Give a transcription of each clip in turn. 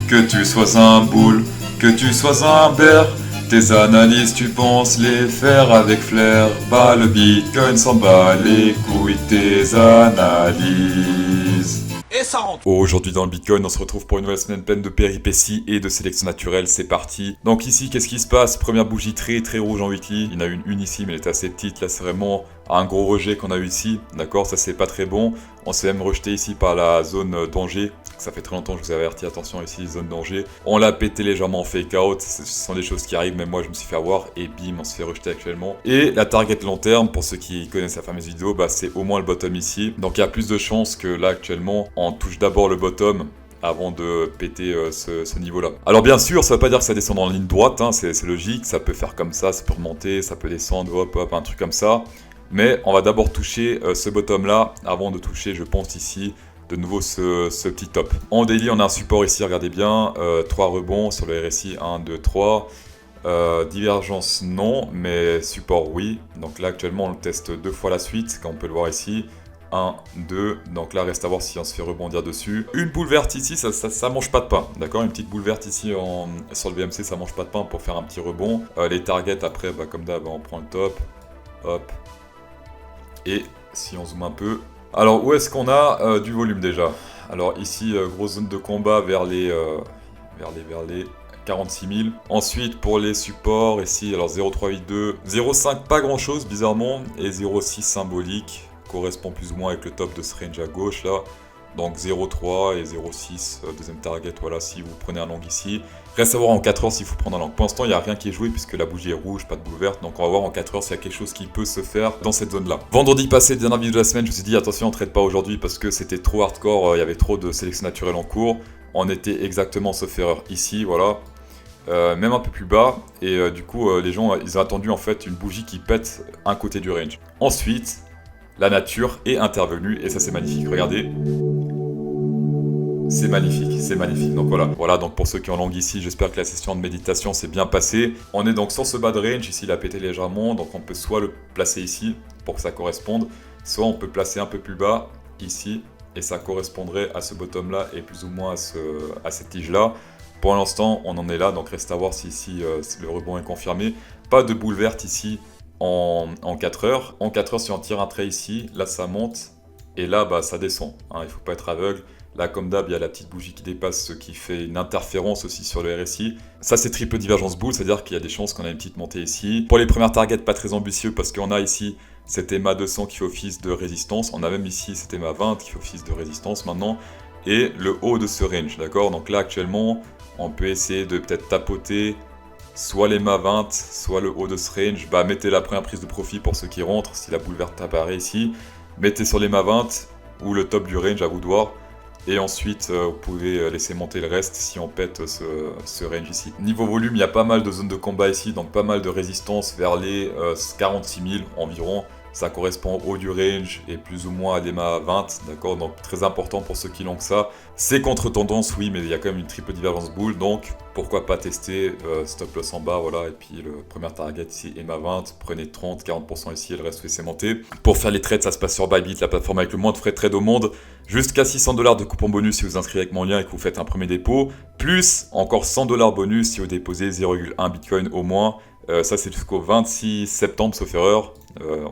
Que tu sois un boule, que tu sois un bear, tes analyses tu penses les faire avec flair. Bah le bitcoin s'en bat les couilles tes analyses. Et ça rentre. Aujourd'hui dans le Bitcoin, on se retrouve pour une nouvelle semaine pleine de péripéties et de sélection naturelle, c'est parti. Donc ici, qu'est-ce qui se passe? Première bougie très rouge en weekly, il y en a une ici mais elle est assez petite, là c'est vraiment un gros rejet qu'on a eu ici, d'accord, ça c'est pas très bon. On s'est même rejeté ici par la zone danger, ça fait très longtemps que je vous avais averti, attention ici, zone danger. On l'a pété légèrement en fake out, ce sont des choses qui arrivent, même moi je me suis fait avoir et bim, on se fait rejeter actuellement. Et la target long terme, pour ceux qui connaissent la fameuse vidéo, bah c'est au moins le bottom ici. Donc il y a plus de chances que là actuellement, on touche d'abord le bottom avant de péter ce niveau-là. Alors bien sûr, ça veut pas dire que ça descend en ligne droite, hein, c'est logique, ça peut faire comme ça peut remonter, ça peut descendre, hop, un truc comme ça. Mais on va d'abord toucher ce bottom-là avant de toucher, je pense ici, de nouveau ce petit top. En daily, on a un support ici, regardez bien, 3 rebonds sur le RSI, 1, 2, 3. Divergence non, mais support oui. Donc là actuellement on le teste 2 fois la suite, comme on peut le voir ici. 1, 2, donc là reste à voir si on se fait rebondir dessus. Une boule verte ici, ça mange pas de pain, d'accord. Une petite boule verte ici sur le VMC, ça mange pas de pain pour faire un petit rebond. Les targets après, bah, comme d'hab, on prend le top, hop. Et si on zoome un peu, alors où est-ce qu'on a du volume déjà? Alors ici, grosse zone de combat vers les 46 000. Ensuite, pour les supports, ici, alors 0,382, 0,5 pas grand chose bizarrement, et 0,6 symbolique, correspond plus ou moins avec le top de ce range à gauche là. Donc 0,3 et 0,6, deuxième target, voilà, si vous prenez un long ici. Reste à voir en 4 heures s'il faut prendre un long. Pour l'instant, il n'y a rien qui est joué puisque la bougie est rouge, pas de boule verte. Donc on va voir en 4 heures s'il y a quelque chose qui peut se faire dans cette zone-là. Vendredi passé, dernière vidéo de la semaine, je me suis dit attention, on ne trade pas aujourd'hui parce que c'était trop hardcore, il y avait trop de sélection naturelle en cours. On était exactement sauf erreur ici, voilà. Même un peu plus bas, et du coup, les gens, ils ont attendu en fait une bougie qui pète un côté du range. Ensuite, la nature est intervenue, et ça c'est magnifique, regardez. C'est magnifique, donc voilà, donc pour ceux qui ont langue ici, j'espère que la session de méditation s'est bien passée. On est donc sur ce bas de range, ici il a pété légèrement, donc on peut soit le placer ici, pour que ça corresponde, soit on peut placer un peu plus bas, ici, et ça correspondrait à ce bottom là, et plus ou moins à cette tige là. Pour l'instant, on en est là, donc reste à voir si ici le rebond est confirmé. Pas de boule verte ici en 4 heures. En 4 heures, si on tire un trait ici, là ça monte, et là bah, ça descend, hein, il ne faut pas être aveugle. Là, comme d'hab, il y a la petite bougie qui dépasse, ce qui fait une interférence aussi sur le RSI. Ça, c'est triple divergence boule, c'est-à-dire qu'il y a des chances qu'on ait une petite montée ici. Pour les premières targets, pas très ambitieux, parce qu'on a ici cet EMA 200 qui fait office de résistance. On a même ici cet EMA 20 qui fait office de résistance maintenant. Et le haut de ce range, d'accord. Donc là, actuellement, on peut essayer de peut-être tapoter soit l'EMA 20, soit le haut de ce range. Bah, mettez la première prise de profit pour ceux qui rentrent, si la boule verte apparaît ici. Mettez sur l'EMA 20 ou le top du range, à vous de voir. Et ensuite, vous pouvez laisser monter le reste si on pète ce range ici. Niveau volume, il y a pas mal de zones de combat ici, donc pas mal de résistance vers les 46 000 environ. Ça correspond au haut du range et plus ou moins à l'EMA 20, d'accord. Donc très important pour ceux qui l'ont que ça. C'est contre-tendance, oui, mais il y a quand même une triple divergence boule, donc pourquoi pas tester stop loss en bas, voilà. Et puis le premier target ici, EMA 20, prenez 30, 40% ici et le reste laissez monter. Pour faire les trades, ça se passe sur Bybit, la plateforme avec le moins de frais de trade au monde. Jusqu'à 600 $ de coupon bonus si vous inscrivez avec mon lien et que vous faites un premier dépôt. Plus encore 100 $ bonus si vous déposez 0,1 Bitcoin au moins. Ça c'est jusqu'au 26 septembre sauf erreur.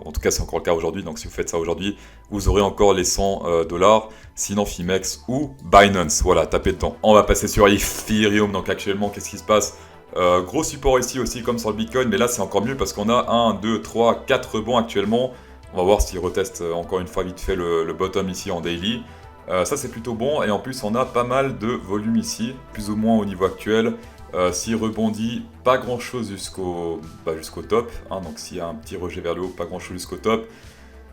En tout cas c'est encore le cas aujourd'hui, donc si vous faites ça aujourd'hui, vous aurez encore les 100 $. Sinon Fimex ou Binance, voilà, tapez dedans. On va passer sur Ethereum, donc actuellement qu'est-ce qui se passe? Gros support ici aussi comme sur le Bitcoin, mais là c'est encore mieux parce qu'on a 1, 2, 3, 4 rebonds actuellement. On va voir s'il reteste encore une fois vite fait le bottom ici en daily. Ça c'est plutôt bon, et en plus on a pas mal de volume ici, plus ou moins au niveau actuel. S'il rebondit, pas grand chose jusqu'au top, hein, donc s'il y a un petit rejet vers le haut, pas grand chose jusqu'au top.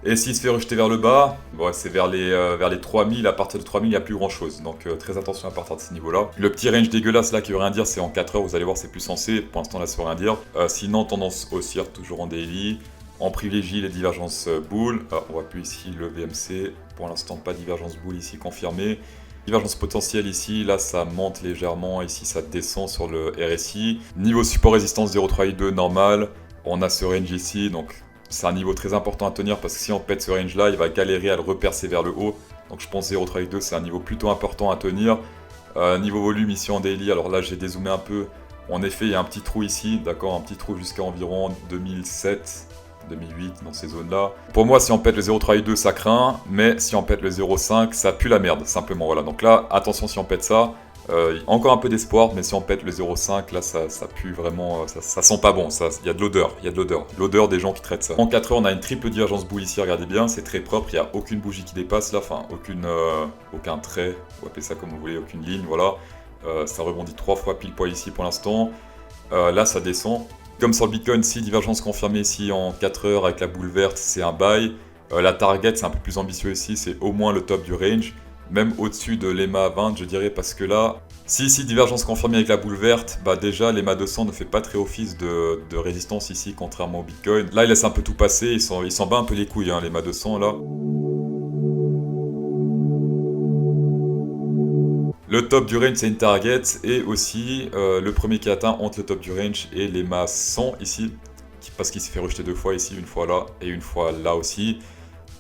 Et s'il se fait rejeter vers le bas, bon, c'est vers les 3000, à partir de 3000 il n'y a plus grand chose, donc très attention à partir de ce niveau là. Le petit range dégueulasse là qui veut rien dire, c'est en 4 heures, vous allez voir c'est plus sensé, pour l'instant là ça veut rien dire. Sinon tendance haussière toujours en daily, on privilégie les divergences boules. On voit plus ici le VMC, pour l'instant pas de divergence boule ici confirmée. Divergence potentielle ici, là ça monte légèrement, ici ça descend sur le RSI. Niveau support résistance 0,382 normal, on a ce range ici, donc c'est un niveau très important à tenir parce que si on pète ce range là, il va galérer à le repercer vers le haut. Donc je pense 0,382 c'est un niveau plutôt important à tenir. Niveau volume ici en daily, alors là j'ai dézoomé un peu. En effet, il y a un petit trou ici, d'accord, un petit trou jusqu'à environ 2007, 2008, dans ces zones-là. Pour moi, si on pète le 0,3 ça craint, mais si on pète le 0,5, ça pue la merde, simplement, voilà. Donc là, attention si on pète ça, encore un peu d'espoir, mais si on pète le 0,5, là, ça pue vraiment, ça sent pas bon, il y a de l'odeur, l'odeur des gens qui traitent ça. En 4 heures, on a une triple divergence boule ici, regardez bien, c'est très propre, il n'y a aucune bougie qui dépasse là, enfin, aucun trait, vous appelez ça comme vous voulez, aucune ligne, voilà. Ça rebondit 3 fois pile poil ici pour l'instant. Là, ça descend. Comme sur le Bitcoin, si divergence confirmée ici en 4 heures avec la boule verte, c'est un buy. La target, c'est un peu plus ambitieux ici, c'est au moins le top du range. Même au-dessus de l'EMA 20, je dirais, parce que là, si ici divergence confirmée avec la boule verte, bah déjà l'EMA 200 ne fait pas très office de résistance ici, contrairement au Bitcoin. Là, il laisse un peu tout passer, il s'en bat un peu les couilles, hein, l'EMA 200 là. Le top du range c'est une target et aussi le premier qui atteint entre le top du range et l'EMA 100 ici, parce qu'il s'est fait rejeter 2 fois ici, une fois là et une fois là aussi.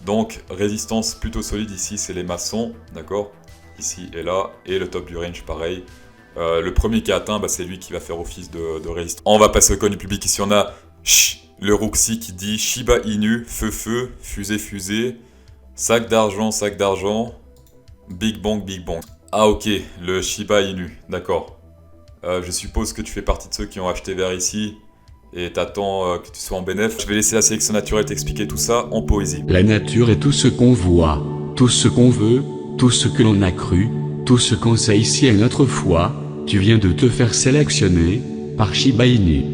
Donc résistance plutôt solide ici c'est l'EMA 100, d'accord, ici et là, et le top du range pareil. Le premier qui atteint, bah, c'est lui qui va faire office de résistance. On va passer au coin du public, ici on a le Roxy qui dit Shiba Inu, feu, fusée, sac d'argent, Big Bang. Ah ok, le Shiba Inu, d'accord. Je suppose que tu fais partie de ceux qui ont acheté vers ici et t'attends que tu sois en bénéf. Je vais laisser la sélection naturelle t'expliquer tout ça en poésie. La nature est tout ce qu'on voit, tout ce qu'on veut, tout ce que l'on a cru, tout ce qu'on sait ici et notre foi. Tu viens de te faire sélectionner par Shiba Inu.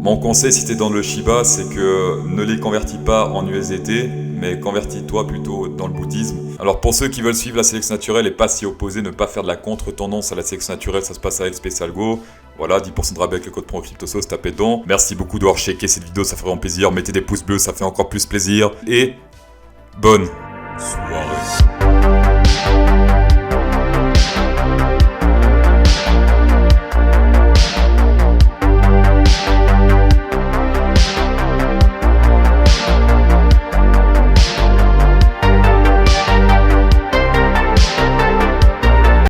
Mon conseil si t'es dans le Shiba, c'est que ne les convertis pas en USDT, mais convertis-toi plutôt dans le bouddhisme. Alors pour ceux qui veulent suivre la sélection naturelle et pas s'y opposer, ne pas faire de la contre-tendance à la sélection naturelle, ça se passe avec Special Go. Voilà, 10% de rabais avec le code promo CryptoSauce, tapez dedans. Merci beaucoup d'avoir checké cette vidéo, ça fait vraiment plaisir. Mettez des pouces bleus, ça fait encore plus plaisir. Et bonne soirée.